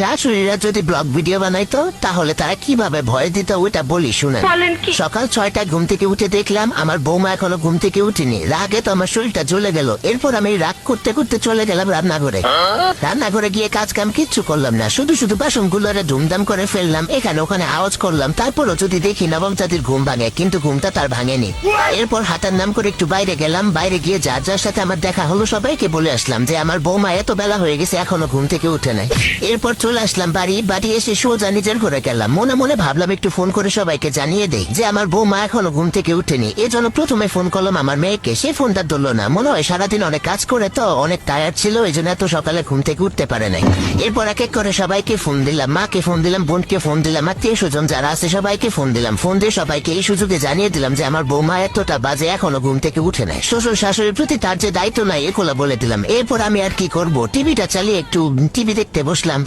শাশুড়িরা যদি blog video বানাইতো তাহলে তারা কিভাবে ভয় দিত ওইটা বলি শুনেন। সকাল 6টায় ঘুম থেকে উঠে দেখলাম আমার বৌমা এখনো ঘুম থেকে উঠেনি। রাগে তো আমার শরীরটা জ্বলে গেল। এরপর আমি রাগ করতে করতে চলে গেলাম রান্নাঘরে। রান্নাঘরে গিয়ে কাজ কাম কিচ্ছু করলাম না, শুধু শুধু বাসনগুলোরে ধুমধাম করে ফেললাম, এখানে ওখানে আওয়াজ করলাম। তারপরও যদি দেখি নবম জাতির ঘুম ভাঙে, কিন্তু ঘুমটা তার ভাঙেনি। এরপর হাতার নাম করে একটু বাইরে গেলাম। বাইরে গিয়ে যার যার সাথে আমার দেখা হলো সবাইকে বলে আসলাম যে আমার বৌমা এত বেলা হয়ে গেছে এখনো ঘুম থেকে উঠে নাই। এরপর চলে আসলাম বাড়ি এসে সোজা নিজের ঘরে গেলাম। মনে মনে ভাবলাম একটু ফোন করে সবাইকে জানিয়ে দেই যে আমার বৌমা এখনো ঘুম থেকে উঠেনি। এজন্য প্রথমে ফোন করলাম আমার মেয়েকে। সে ফোনটা ধরলো না, মনে হয় সারাদিন অনেক কাজ করে তো অনেক টায়ার্ড ছিল, এই জন্য এত সকালে ঘুম থেকে উঠতে পারে নাই। এরপর এক এক করে সবাইকে ফোন দিলাম, মাকে ফোন দিলাম, বোনকে ফোন দিলাম, আত্মীয় স্বজন যারা আছে সবাইকে ফোন দিলাম। ফোন দিয়ে সবাইকে এই সুযোগে জানিয়ে দিলাম যে আমার বৌমা এতটা বাজে এখনো ঘুম থেকে উঠে নাই। শ্বশুর শাশুড়ির প্রতি তার যে দায়িত্ব নাই এগুলো বলে দিলাম। এরপর আমি আর কি করব, টিভিটা চালিয়ে একটু টিভি দেখতে বসলাম।